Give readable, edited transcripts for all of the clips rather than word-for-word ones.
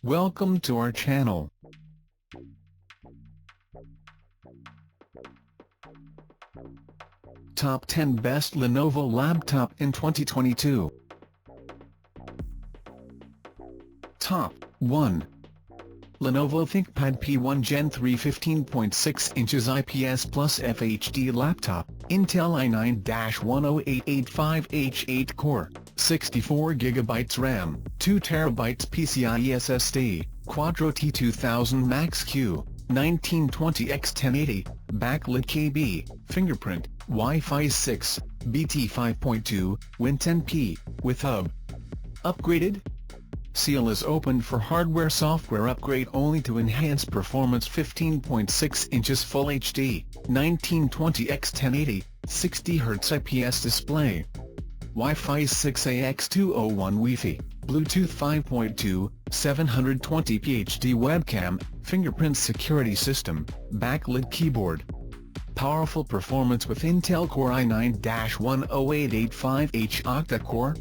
Welcome to our channel. Top 10 Best Lenovo Laptop in 2022. Top 1. Lenovo ThinkPad P1 Gen 3 15.6 inches IPS Plus FHD Laptop, Intel i9-10885H 8-core, 64GB RAM, 2TB PCIe SSD, Quadro T2000 Max-Q, 1920x1080, Backlit KB, Fingerprint, Wi-Fi 6, BT 5.2, Win10P, with hub. Upgraded? Seal is opened for hardware-software upgrade only to enhance performance. 15.6 inches Full HD, 1920x1080, 60Hz IPS display. Wi-Fi 6AX201 Wi-Fi, Bluetooth 5.2, 720p HD webcam, fingerprint security system, backlit keyboard. Powerful performance with Intel Core i9-10885H octa-core.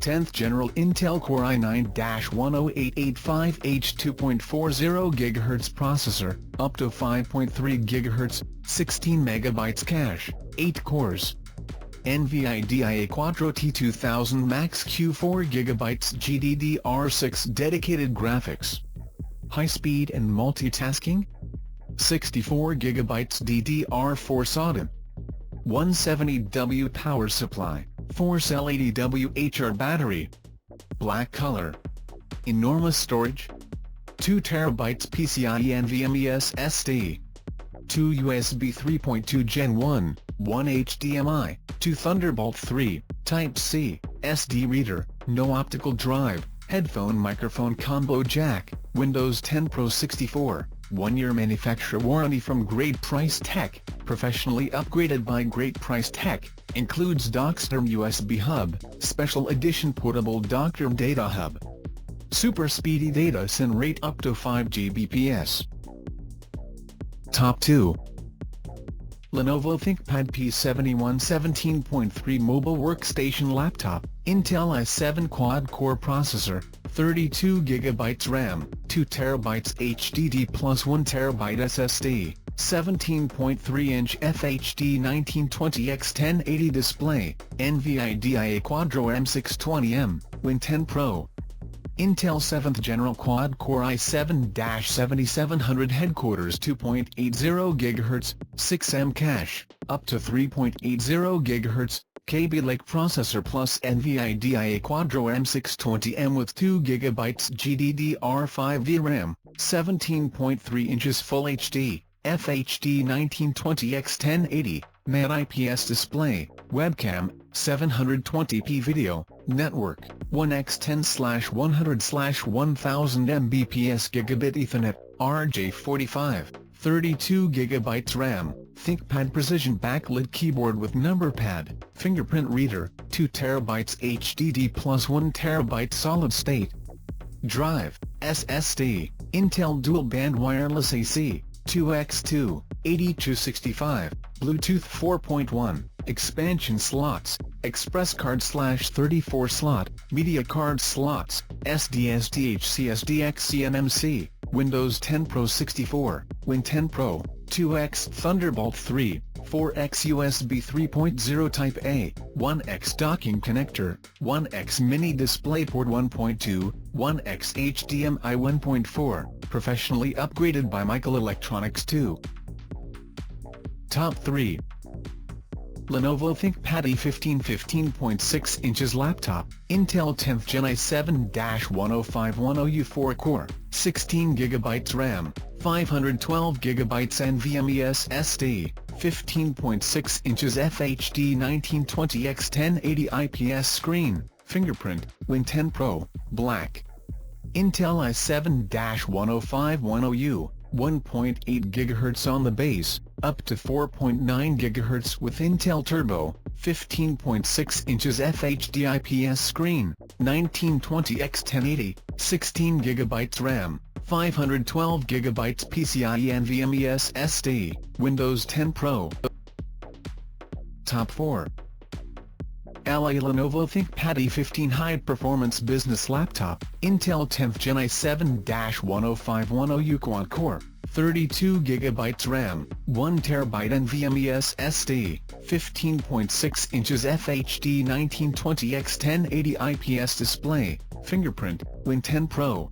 10th General Intel Core i9-10885H 2.40 GHz processor, up to 5.3 GHz, 16 MB cache, 8 cores. NVIDIA Quadro T2000 Max-Q 4GB GDDR6 dedicated graphics. High speed and multitasking? 64GB DDR4 SODIMM. 170W power supply, 4-cell 80W HR battery. Black color. Enormous storage. 2TB PCIe NVMe SSD. 2 USB 3.2 Gen 1, 1 HDMI, 2 Thunderbolt 3, Type-C, SD reader, no optical drive, headphone microphone combo jack, Windows 10 Pro 64, 1-year manufacturer warranty from Great Price Tech, professionally upgraded by Great Price Tech, includes Docksterm USB hub, special edition portable Docksterm data hub. Super speedy data send rate up to 5 Gbps. Top 2. Lenovo ThinkPad P71 17.3 Mobile Workstation Laptop, Intel i7 Quad-Core Processor, 32GB RAM, 2TB HDD plus 1TB SSD, 17.3-inch FHD 1920x1080 display, NVIDIA Quadro M620M, Win10 Pro. Intel 7th General Quad-Core i7-7700 Headquarters 2.80 GHz, 6M cache, up to 3.80 GHz, Kaby Lake processor plus NVIDIA Quadro M620M with 2GB GDDR5 VRAM, 17.3 inches Full HD, FHD 1920x1080, matte IPS display, webcam, 720p video, network, 1x10/100/1000 Mbps Gigabit Ethernet, RJ45, 32GB RAM, ThinkPad Precision Backlit Keyboard with number pad, fingerprint reader, 2TB HDD plus 1TB solid state drive, SSD, Intel Dual Band Wireless AC, 2x2, 8265, Bluetooth 4.1, expansion slots, express card /34 slot, media card slots, SD SDHC SDXC NMC, Windows 10 Pro 64, Win10 Pro, 2x Thunderbolt 3, 4x USB 3.0 Type A, 1x docking connector, 1x mini DisplayPort 1.2, 1x HDMI 1.4, professionally upgraded by Michael Electronics 2. Top 3. Lenovo ThinkPad E15 15.6 inches laptop, Intel 10th Gen i7-10510U 4-core, 16GB RAM, 512GB NVMe SSD, 15.6 inches FHD 1920x1080 IPS screen, fingerprint, Win10 Pro, black. Intel i7-10510U, 1.8 GHz on the base, up to 4.9 GHz with Intel Turbo, 15.6 inches FHD IPS screen, 1920x1080, 16GB RAM, 512GB PCIe NVMe SSD, Windows 10 Pro. Top 4. LA Lenovo ThinkPad E15 High-Performance Business Laptop, Intel 10th Gen i7-10510U Quad-Core, 32GB RAM, 1TB NVMe SSD, 15.6 inches FHD 1920x1080 IPS display, Fingerprint, Win 10 Pro.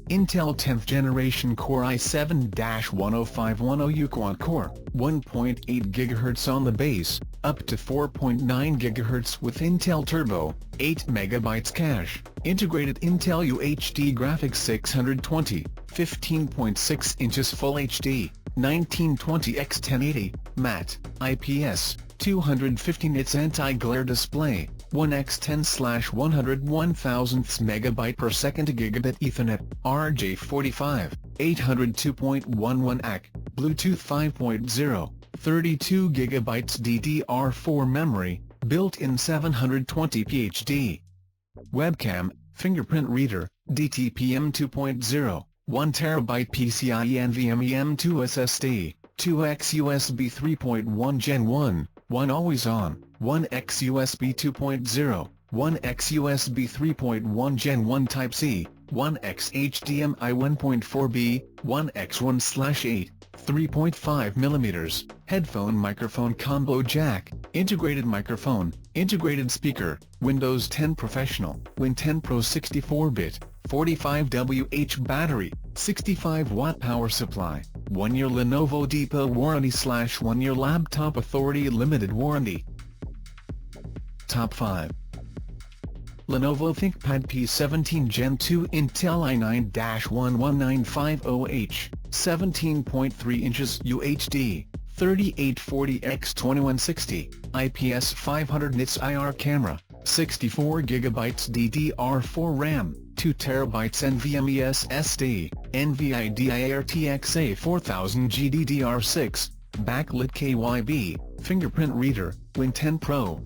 Intel 10th generation Core i7-10510U Quad-Core, 1.8 GHz on the base, up to 4.9 GHz with Intel Turbo, 8 MB cache, integrated Intel UHD graphics 620, 15.6 inches Full HD, 1920x1080, matte, IPS, 250 nits anti-glare display, 1x10/101,000ths MB per second Gigabit Ethernet, RJ45, 802.11 AC, Bluetooth 5.0, 32GB DDR4 memory, built-in 720p HD. Webcam, fingerprint reader, DTP M2.0, 1TB PCIe NVMe M2 SSD, 2x USB 3.1 Gen 1, 1 always on, 1x USB 2.0, 1x USB 3.1 Gen 1 Type-C, 1x HDMI 1.4b, 1x1/8, 3.5mm, headphone microphone combo jack, integrated microphone, integrated speaker, Windows 10 Professional, Win 10 Pro 64-bit, 45Wh battery, 65-watt power supply, 1-year Lenovo Depot warranty/1-year Laptop Authority limited warranty. Top 5. Lenovo ThinkPad P17 Gen 2 Intel i9-11950H, 17.3 inches UHD, 3840x2160, IPS 500 nits IR camera, 64GB DDR4 RAM, 2TB NVMe SSD, NVIDIA RTX A4000 GDDR6, Backlit KYB, fingerprint reader, Win 10 Pro.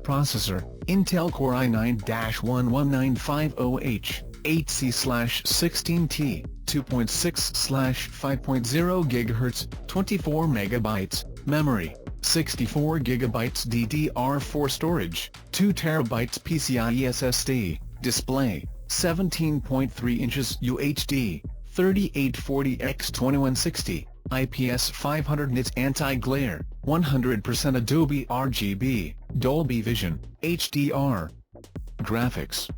Processor, Intel Core i9-11950H, 8C/16T, 2.6/5.0 GHz, 24 MB, memory, 64GB DDR4 storage, 2TB PCIe SSD, display, 17.3 inches UHD, 3840x2160, IPS 500 nits anti-glare, 100% Adobe RGB, Dolby Vision, HDR. Graphics.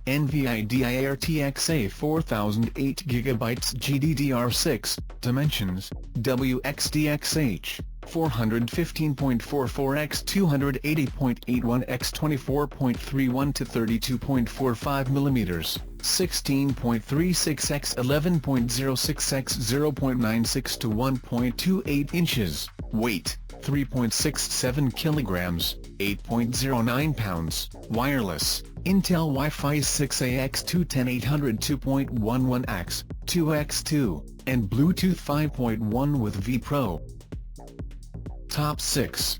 NVIDIA RTX A4000 8GB GDDR6, dimensions, WXDXH, 415.44x 280.81x 24.31 to 32.45mm, 16.36x 11.06x 0.96 to 1.28 inches, weight, 3.67 kilograms, 8.09 pounds, wireless, Intel Wi-Fi 6AX210 800 2.11x, 2x2, and Bluetooth 5.1 with V Pro. Top 6.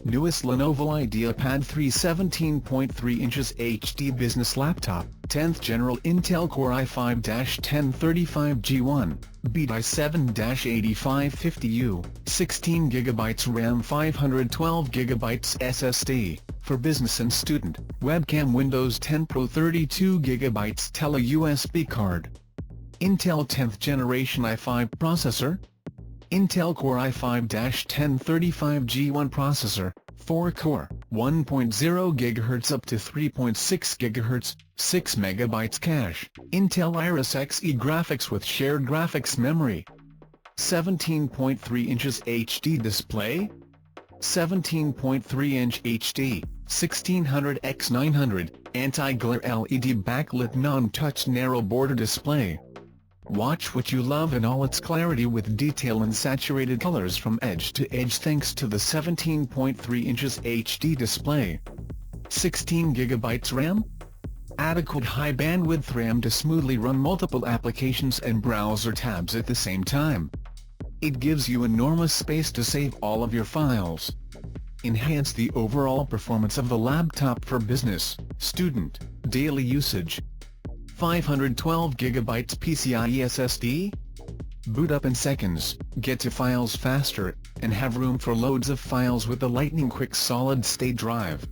Newest Lenovo IdeaPad 3 17.3 inches HD Business Laptop, 10th General Intel Core i5-1035G1, i7-8550U, 16GB RAM 512GB SSD, for business and student, webcam Windows 10 Pro 32GB Tele USB card. Intel 10th Generation i5 processor, Intel Core i5-1035G1 processor, 4-core, 1.0 GHz up to 3.6 GHz, 6 MB cache, Intel Iris Xe graphics with shared graphics memory. 17.3 inches HD display, 17.3-inch HD, 1600x900, anti-glare LED backlit non-touch narrow border display. Watch what you love in all its clarity with detail and saturated colors from edge to edge thanks to the 17.3 inches HD display. 16GB RAM? Adequate high bandwidth RAM to smoothly run multiple applications and browser tabs at the same time. It gives you enormous space to save all of your files. Enhance the overall performance of the laptop for business, student, daily usage. 512GB PCIe SSD? Boot up in seconds, get to files faster, and have room for loads of files with the lightning-quick solid-state drive.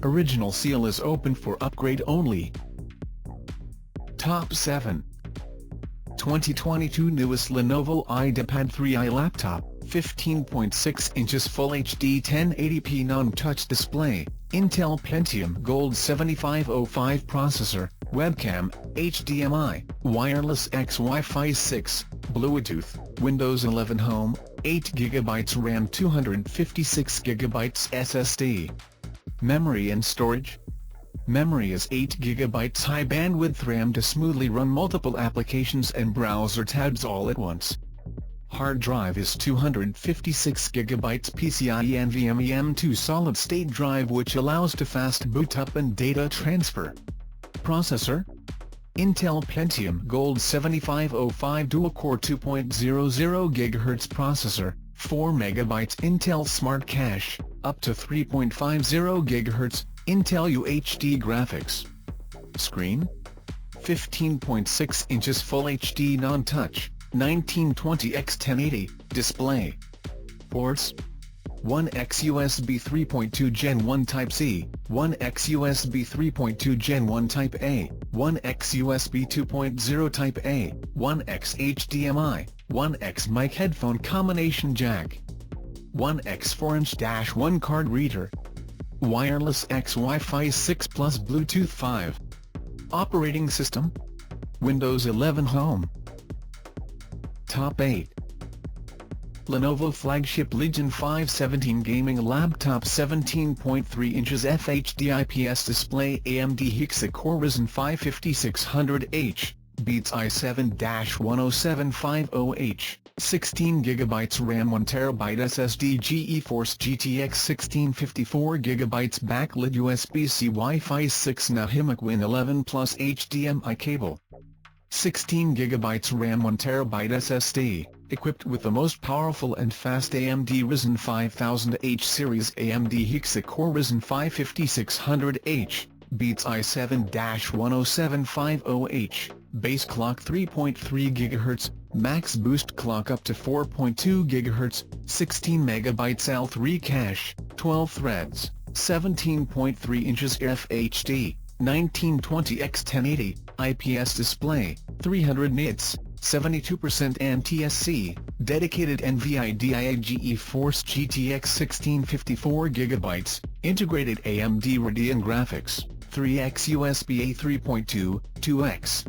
Original seal is open for upgrade only. Top 7. 2022 newest Lenovo IdeaPad 3i laptop, 15.6 inches Full HD 1080p non-touch display, Intel Pentium Gold 7505 processor, webcam, HDMI, wireless X Wi-Fi 6, Bluetooth, Windows 11 Home, 8GB RAM 256GB SSD. Memory and storage. Memory is 8GB high bandwidth RAM to smoothly run multiple applications and browser tabs all at once. Hard drive is 256GB PCIe NVMe M2 solid-state drive which allows to fast boot up and data transfer. Processor? Intel Pentium Gold 7505 dual-core 2.00 GHz processor, 4MB Intel Smart Cache, up to 3.50 GHz, Intel UHD graphics. Screen? 15.6 inches Full HD non-touch, 1920x1080, display. Ports? 1x USB 3.2 Gen 1 Type-C, 1x USB 3.2 Gen 1 Type-A, 1x USB 2.0 Type-A, 1x HDMI, 1x mic headphone combination jack, 1x 4-inch-1 card reader, wireless X Wi-Fi 6 plus Bluetooth 5. Operating system? Windows 11 Home. Top 8. Lenovo Flagship Legion 517 Gaming Laptop 17.3 inches FHD IPS display AMD Hexa-Core Ryzen 5 5600H, beats i7-10750H, 16GB RAM 1TB SSD GeForce GTX 1654GB backlit USB-C Wi-Fi 6 NVMe Win 11 Plus HDMI cable. 16GB RAM 1TB SSD, equipped with the most powerful and fast AMD Ryzen 5000H series AMD Hexa-Core Ryzen 5 5600H, beats i7-10750H, base clock 3.3 GHz, max boost clock up to 4.2 GHz, 16MB L3 cache, 12 threads, 17.3 inches FHD, 1920x1080, IPS display, 300 nits, 72% NTSC, dedicated NVIDIA GeForce GTX 1654GB, integrated AMD Radeon graphics, 3x USB A 3.2, 2x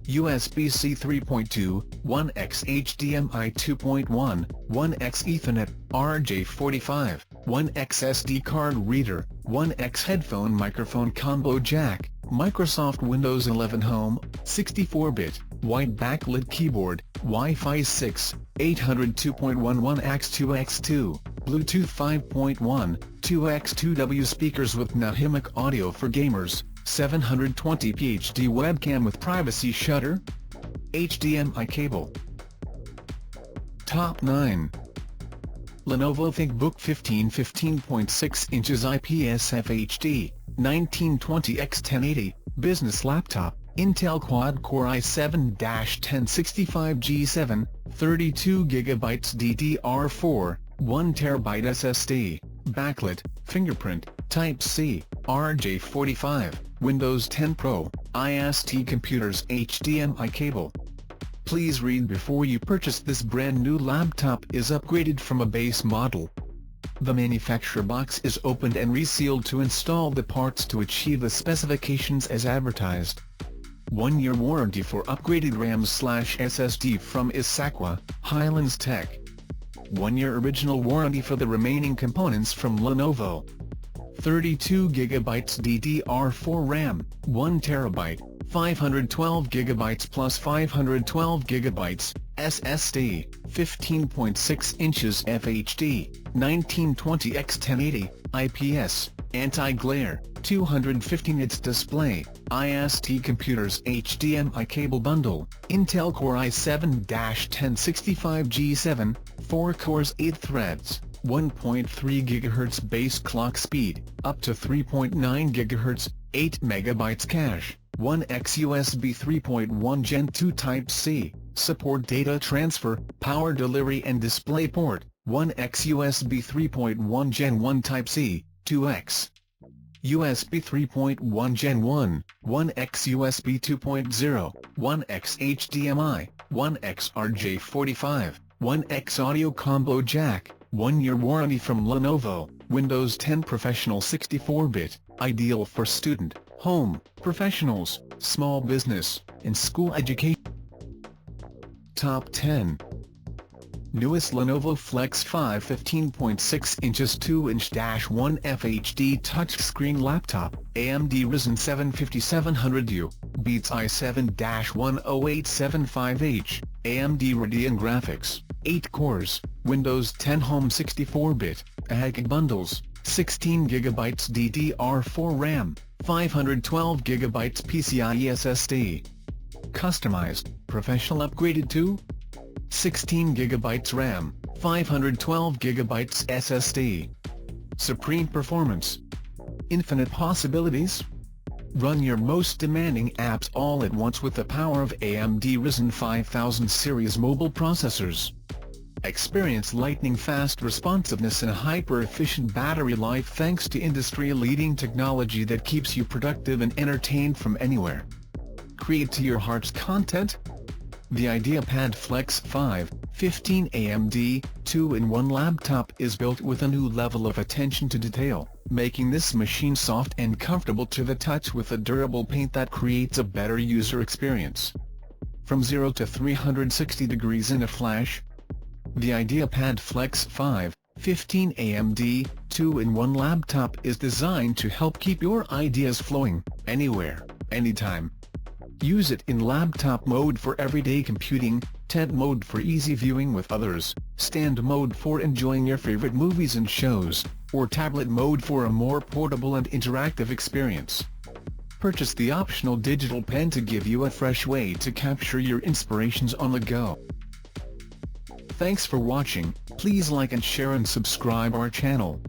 USB-C 3.2, 1x HDMI 2.1, 1x Ethernet, RJ45, 1x SD card reader, 1x headphone microphone combo jack, Microsoft Windows 11 Home, 64-bit, white backlit keyboard, Wi-Fi 6, 802.11x2x2, Bluetooth 5.1, 2x2W speakers with dynamic audio for gamers, 720p HD webcam with privacy shutter, HDMI cable. Top 9. Lenovo ThinkBook 15.6 inches IPS FHD, 1920x1080, business laptop, Intel Quad-Core i7-1065G7, 32GB DDR4, 1TB SSD, backlit, fingerprint, Type-C, RJ45, Windows 10 Pro, IST computers HDMI cable. Please read before you purchase. This brand new laptop is upgraded from a base model. The manufacturer box is opened and resealed to install the parts to achieve the specifications as advertised. 1-year warranty for upgraded RAM/SSD from Issaquah, Highlands Tech. 1-year original warranty for the remaining components from Lenovo. 32GB DDR4 RAM, 1TB, 512GB plus 512GB, SSD, 15.6 inches FHD, 1920x1080, IPS, anti-glare, 250 nits display, IST computers HDMI cable bundle, Intel Core i7-1065G7, 4 cores 8 threads, 1.3 GHz base clock speed, up to 3.9 GHz, 8MB cache, 1x USB 3.1 Gen 2 Type-C, support data transfer, power delivery and DisplayPort, 1x USB 3.1 Gen 1 Type-C, 2x USB 3.1 Gen 1, 1x USB 2.0, 1x HDMI, 1x RJ45, 1x audio combo jack, 1-year warranty from Lenovo, Windows 10 Professional 64-bit, ideal for student, home, professionals, small business, and school education. Top 10. Newest Lenovo Flex 5 15.6 inches 2-inch-1 FHD touchscreen laptop, AMD Ryzen 7 5700U, beats i7-10875H, AMD Radeon graphics, 8 cores, Windows 10 Home 64-bit, AHK bundles, 16GB DDR4 RAM, 512GB PCIe SSD. Customized, professional upgraded to 16GB RAM, 512GB SSD. Supreme performance. Infinite possibilities. Run your most demanding apps all at once with the power of AMD Ryzen 5000 series mobile processors. Experience lightning-fast responsiveness and hyper-efficient battery life thanks to industry-leading technology that keeps you productive and entertained from anywhere. Create to your heart's content? The IdeaPad Flex 5 15 AMD 2-in-1 laptop is built with a new level of attention to detail, making this machine soft and comfortable to the touch with a durable paint that creates a better user experience. From 0 to 360 degrees in a flash. The IdeaPad Flex 5 15 AMD 2-in-1 laptop is designed to help keep your ideas flowing, anywhere, anytime. Use it in laptop mode for everyday computing, tent mode for easy viewing with others, stand mode for enjoying your favorite movies and shows, or tablet mode for a more portable and interactive experience. Purchase the optional digital pen to give you a fresh way to capture your inspirations on the go. Thanks for watching. Please like and share and subscribe our channel.